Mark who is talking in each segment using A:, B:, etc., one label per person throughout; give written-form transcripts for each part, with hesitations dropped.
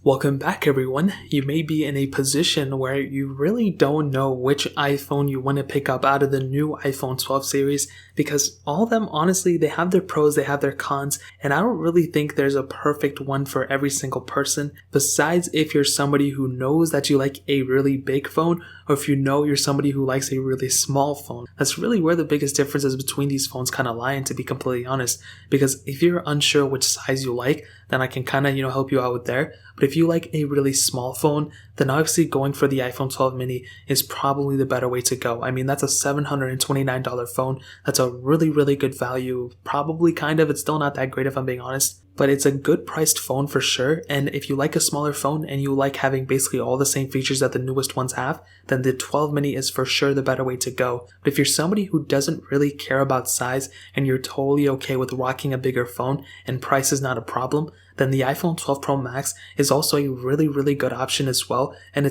A: Welcome back, everyone. You may be in a position where you really don't know which iPhone you want to pick up out of the new iPhone 12 series because all of them, honestly, they have their pros, they have their cons, and I don't really think there's a perfect one for every single person. Besides, if you're somebody who knows that you like a really big phone, or if you know you're somebody who likes a really small phone. That's really where the biggest differences between these phones kind of lie, and to be completely honest, because if you're unsure which size you like, then I can kind of, help you out with there. But if you like a really small phone, then obviously going for the iPhone 12 mini is probably the better way to go. I mean, that's a $729 phone. That's a really, really good value. Probably it's still not that great if I'm being honest. But it's a good priced phone for sure, and if you like a smaller phone and you like having basically all the same features that the newest ones have, then the 12 mini is for sure the better way to go. But if you're somebody who doesn't really care about size and you're totally okay with rocking a bigger phone and price is not a problem, then the iPhone 12 Pro Max is also a really, really good option as well. And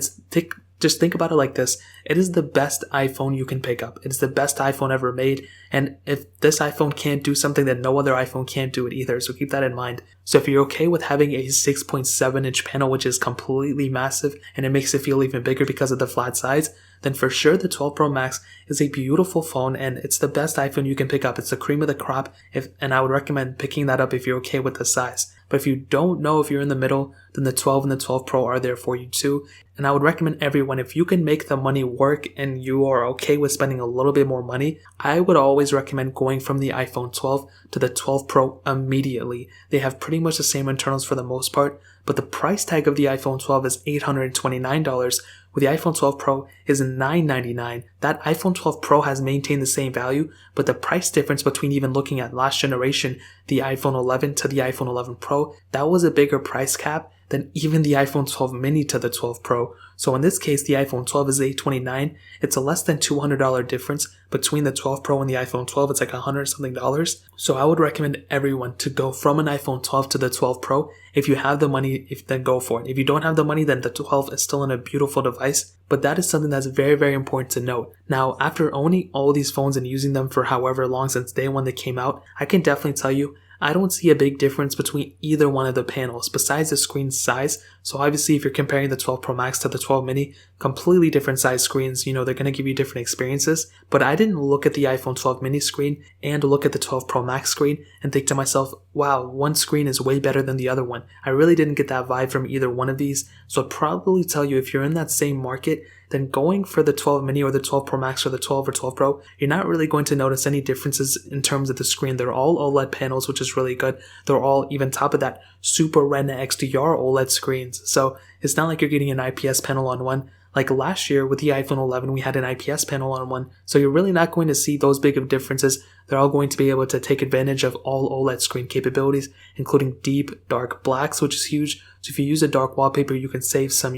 A: just think about it like this. It is the best iPhone you can pick up. It's the best iPhone ever made. And if this iPhone can't do something, then no other iPhone can't do it either. So keep that in mind. So if you're okay with having a 6.7 inch panel, which is completely massive, and it makes it feel even bigger because of the flat sides, then for sure the 12 Pro Max is a beautiful phone and it's the best iPhone you can pick up. It's the cream of the crop, and I would recommend picking that up if you're okay with the size. But if you don't know if you're in the middle, then the 12 and the 12 Pro are there for you too. And I would recommend everyone, if you can make the money work and you are okay with spending a little bit more money, I would always recommend going from the iPhone 12 to the 12 Pro immediately. They have pretty much the same internals for the most part, but the price tag of the iPhone 12 is $829, where the iPhone 12 Pro is $999. That iPhone 12 Pro has maintained the same value, but the price difference between even looking at last generation, the iPhone 11 to the iPhone 11 Pro, that was a bigger price cap than even the iPhone 12 mini to the 12 Pro. So in this case, the iPhone 12 is $829. It's a less than $200 difference between the 12 Pro and the iPhone 12. It's like $100 something. So I would recommend everyone to go from an iPhone 12 to the 12 Pro. If you have the money, then go for it. If you don't have the money, then the 12 is still a beautiful device. But that is something that's very, very important to note. Now, after owning all these phones and using them for however long since day one they came out, I can definitely tell you I don't see a big difference between either one of the panels besides the screen size. So obviously if you're comparing the 12 Pro Max to the 12 mini, completely different size screens, they're going to give you different experiences. But I didn't look at the iPhone 12 mini screen and look at the 12 Pro Max screen and think to myself, wow, one screen is way better than the other one. I really didn't get that vibe from either one of these. So I'd probably tell you, if you're in that same market, then going for the 12 mini or the 12 Pro Max or the 12 or 12 Pro, you're not really going to notice any differences in terms of the screen. They're all OLED panels, which is really good. They're all, even top of that, Super Retina XDR OLED screens. So it's not like you're getting an IPS panel on one. Like last year with the iPhone 11, we had an IPS panel on one. So you're really not going to see those big of differences. They're all going to be able to take advantage of all OLED screen capabilities, including deep, dark blacks, which is huge. So if you use a dark wallpaper, you can save some,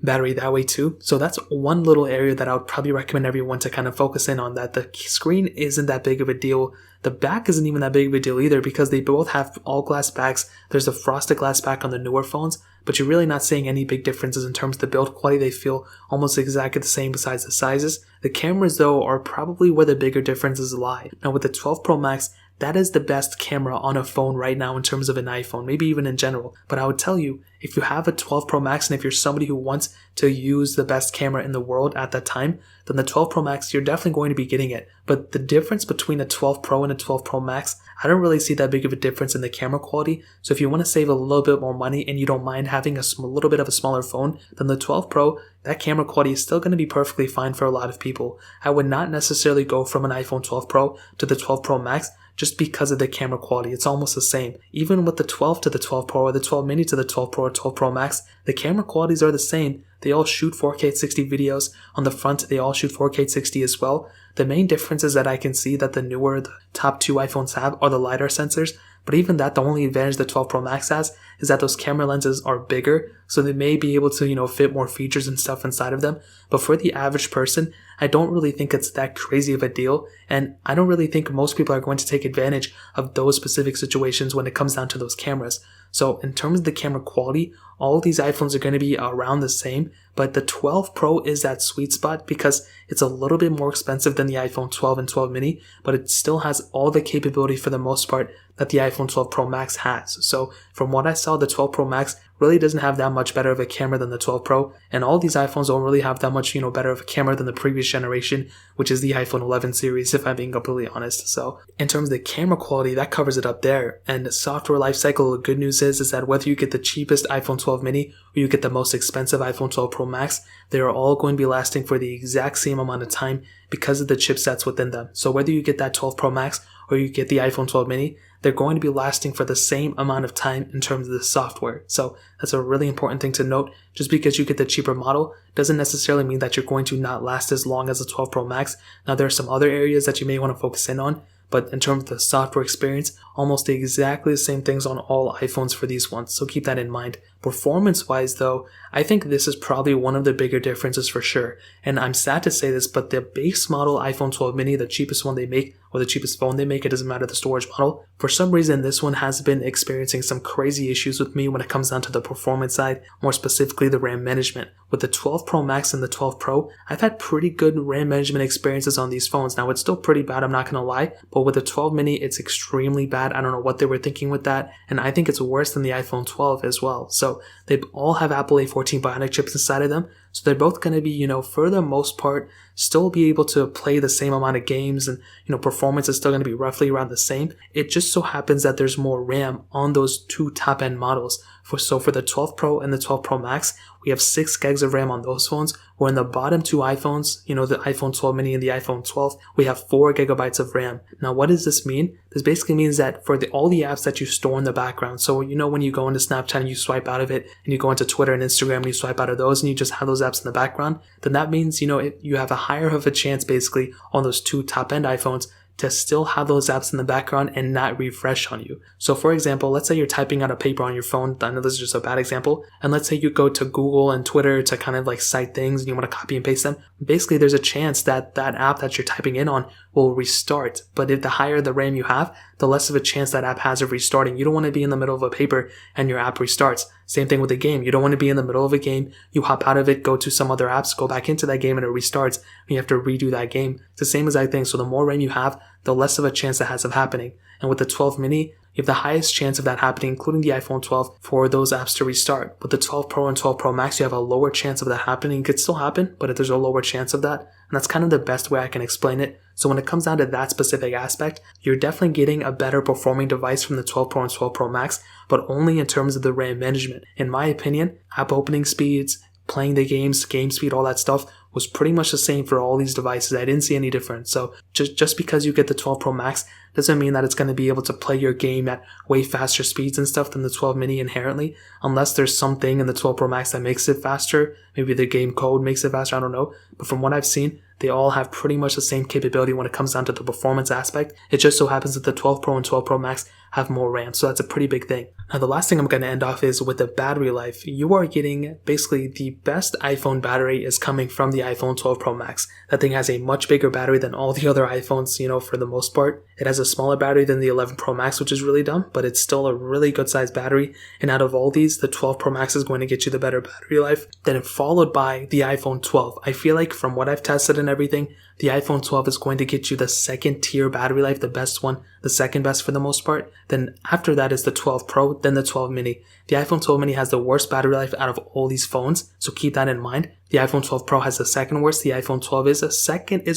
A: battery that way too. So that's one little area that I would probably recommend everyone to kind of focus in on, that the screen isn't that big of a deal. The back isn't even that big of a deal either because they both have all glass backs. There's a frosted glass back on the newer phones, but you're really not seeing any big differences in terms of the build quality. They feel almost exactly the same besides the sizes. The cameras though are probably where the bigger differences lie. Now with the 12 Pro Max, that is the best camera on a phone right now in terms of an iPhone, maybe even in general. But I would tell you, if you have a 12 Pro Max and if you're somebody who wants to use the best camera in the world at that time, then the 12 Pro Max, you're definitely going to be getting it. But the difference between a 12 Pro and a 12 Pro Max, I don't really see that big of a difference in the camera quality. So if you want to save a little bit more money and you don't mind having a little bit of a smaller phone, then the 12 Pro, that camera quality is still going to be perfectly fine for a lot of people. I would not necessarily go from an iPhone 12 Pro to the 12 Pro Max just because of the camera quality. It's almost the same. Even with the 12 to the 12 Pro or the 12 mini to the 12 Pro or 12 Pro Max, the camera qualities are the same. They all shoot 4K 60 videos. On the front, they all shoot 4K 60 as well. The main differences that I can see that the top two iPhones have are the LiDAR sensors. But even that, the only advantage the 12 Pro Max has is that those camera lenses are bigger, so they may be able to, fit more features and stuff inside of them. But for the average person, I don't really think it's that crazy of a deal, and I don't really think most people are going to take advantage of those specific situations when it comes down to those cameras. So in terms of the camera quality, all of these iPhones are going to be around the same, but the 12 Pro is that sweet spot because it's a little bit more expensive than the iPhone 12 and 12 mini, but it still has all the capability for the most part that the iPhone 12 Pro Max has. So from what I saw, the 12 Pro Max really doesn't have that much better of a camera than the 12 Pro, and all these iPhones don't really have that much, better of a camera than the previous generation, which is the iPhone 11 series, if I'm being completely honest. So in terms of the camera quality, that covers it up there. And the software lifecycle, the good news is that whether you get the cheapest iPhone 12 mini or you get the most expensive iPhone 12 Pro Max, they are all going to be lasting for the exact same amount of time because of the chipsets within them. So whether you get that 12 Pro Max or you get the iPhone 12 mini, they're going to be lasting for the same amount of time in terms of the software. So that's a really important thing to note. Just because you get the cheaper model doesn't necessarily mean that you're going to not last as long as the 12 Pro Max. Now, there are some other areas that you may want to focus in on, but in terms of the software experience, almost exactly the same things on all iPhones for these ones, so keep that in mind. Performance-wise though, I think this is probably one of the bigger differences for sure. And I'm sad to say this, but the base model iPhone 12 mini, the cheapest one they make, or the cheapest phone they make, it doesn't matter the storage model, for some reason this one has been experiencing some crazy issues with me when it comes down to the performance side, more specifically the RAM management. With the 12 Pro Max and the 12 Pro, I've had pretty good RAM management experiences on these phones. Now it's still pretty bad, I'm not gonna lie, but with the 12 mini it's extremely bad. I don't know what they were thinking with that, and I think it's worse than the iPhone 12 as well. So they all have Apple A14 Bionic chips inside of them, so they're both going to be, for the most part, still be able to play the same amount of games, and, performance is still going to be roughly around the same. It just so happens that there's more RAM on those two top-end models. So for the 12 Pro and the 12 Pro Max, we have 6 gigs of RAM on those phones, where in the bottom two iPhones, the iPhone 12 mini and the iPhone 12, we have 4 gigabytes of RAM. Now, what does this mean? This basically means that for all the apps that you store in the background, so when you go into Snapchat and you swipe out of it, and you go into Twitter and Instagram and you swipe out of those, and you just have those apps in the background, then that means, you have a higher of a chance basically on those two top-end iPhones to still have those apps in the background and not refresh on you. So for example, let's say you're typing out a paper on your phone. I know this is just a bad example. And let's say you go to Google and Twitter to kind of like cite things and you want to copy and paste them. Basically, there's a chance that that app that you're typing in on will restart. But if the higher the RAM you have, the less of a chance that app has of restarting. You don't want to be in the middle of a paper and your app restarts. Same thing with a game. You don't want to be in the middle of a game, you hop out of it, go to some other apps, go back into that game and it restarts, and you have to redo that game. It's the same exact thing. So the more RAM you have, the less of a chance that has of happening. And with the 12 mini, you have the highest chance of that happening, including the iPhone 12, for those apps to restart. With the 12 Pro and 12 Pro Max, you have a lower chance of that happening. It could still happen, but there's a lower chance of that. And that's kind of the best way I can explain it. So when it comes down to that specific aspect, you're definitely getting a better performing device from the 12 Pro and 12 Pro Max, but only in terms of the RAM management. In my opinion, app opening speeds, playing the games, game speed, all that stuff was pretty much the same for all these devices. I didn't see any difference. So just because you get the 12 Pro Max doesn't mean that it's going to be able to play your game at way faster speeds and stuff than the 12 mini inherently, unless there's something in the 12 Pro Max that makes it faster. Maybe the game code makes it faster, I don't know. But from what I've seen, they all have pretty much the same capability when it comes down to the performance aspect. It just so happens that the 12 Pro and 12 Pro Max have more RAM, so that's a pretty big thing. Now the last thing I'm going to end off is with the battery life. You are getting basically the best iPhone battery is coming from the iPhone 12 Pro Max. That thing has a much bigger battery than all the other iPhones, for the most part. It has a smaller battery than the 11 Pro Max, which is really dumb, but it's still a really good sized battery. And out of all these, the 12 Pro Max is going to get you the better battery life. Then followed by the iPhone 12. I feel like from what I've tested and everything, the iPhone 12 is going to get you the second tier battery life, the best one, the second best for the most part. Then after that is the 12 Pro, then the 12 mini. The iPhone 12 mini has the worst battery life out of all these phones, so keep that in mind. The iPhone 12 Pro has the second worst. The iPhone 12 is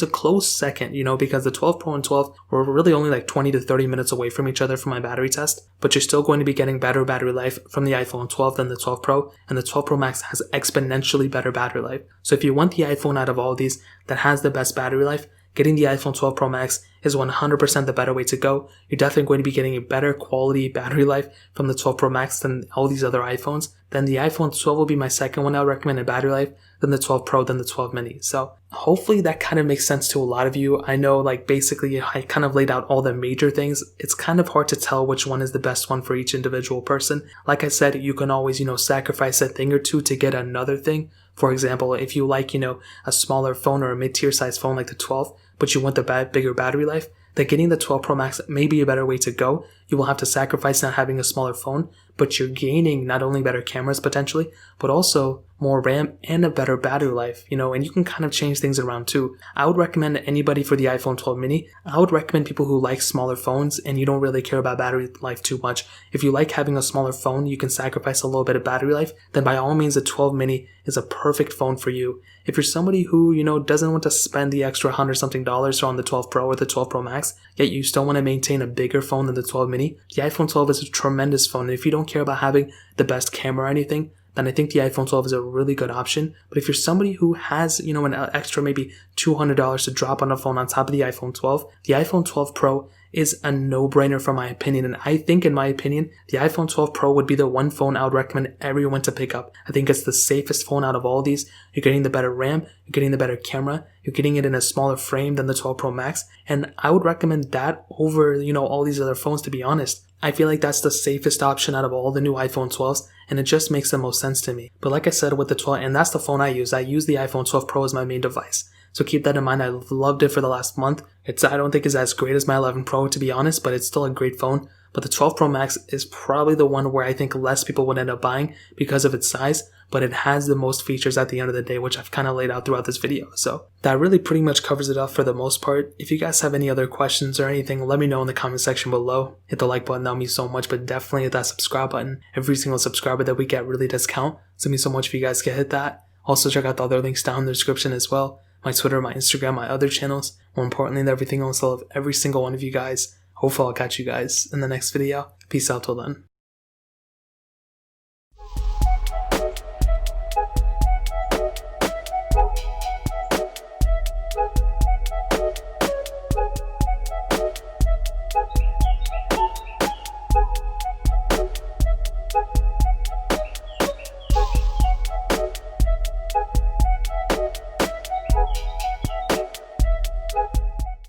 A: a close second, because the 12 Pro and 12 were really only like 20 to 30 minutes away from each other for my battery test. But you're still going to be getting better battery life from the iPhone 12 than the 12 Pro, and the 12 Pro Max has exponentially better battery life. So if you want the iPhone out of all these that has the best battery life, getting the iPhone 12 Pro Max is 100% the better way to go. You're definitely going to be getting a better quality battery life from the 12 Pro Max than all these other iPhones. Then the iPhone 12 will be my second one I would recommend in battery life, then the 12 Pro, then the 12 mini. So hopefully that kind of makes sense to a lot of you. I know basically I kind of laid out all the major things. It's kind of hard to tell which one is the best one for each individual person. Like I said, you can always, sacrifice a thing or two to get another thing. For example, if you like, a smaller phone or a mid-tier size phone like the 12, but you want the bigger battery life, then getting the 12 Pro Max may be a better way to go. You will have to sacrifice not having a smaller phone, but you're gaining not only better cameras potentially, but also more RAM, and a better battery life, and you can kind of change things around too. I would recommend anybody for the iPhone 12 mini. I would recommend people who like smaller phones and you don't really care about battery life too much. If you like having a smaller phone, you can sacrifice a little bit of battery life, then by all means the 12 mini is a perfect phone for you. If you're somebody who, doesn't want to spend the extra $100 something on the 12 Pro or the 12 Pro Max, yet you still want to maintain a bigger phone than the 12 mini, the iPhone 12 is a tremendous phone. And if you don't care about having the best camera or anything, then I think the iPhone 12 is a really good option. But if you're somebody who has, an extra maybe $200 to drop on a phone on top of the iPhone 12, the iPhone 12 Pro is a no-brainer from my opinion. And I think, in my opinion, the iPhone 12 Pro would be the one phone I would recommend everyone to pick up. I think it's the safest phone out of all these. You're getting the better RAM, you're getting the better camera, you're getting it in a smaller frame than the 12 Pro Max. And I would recommend that over, all these other phones, to be honest. I feel like that's the safest option out of all the new iPhone 12s, and it just makes the most sense to me. But like I said with the 12, and that's the phone I use. I use the iPhone 12 Pro as my main device. So keep that in mind. I've loved it for the last month. I don't think it's as great as my 11 Pro, to be honest, but it's still a great phone. But the 12 Pro Max is probably the one where I think less people would end up buying because of its size, but it has the most features at the end of the day, which I've kind of laid out throughout this video. So that really pretty much covers it up for the most part. If you guys have any other questions or anything, let me know in the comment section below. Hit the like button, that would mean so much, but definitely hit that subscribe button. Every single subscriber that we get really does count. So it means so much if you guys can hit that. Also check out the other links down in the description as well. My Twitter, my Instagram, my other channels. More importantly than everything else, I love every single one of you guys. Hopefully I'll catch you guys in the next video. Peace out till then.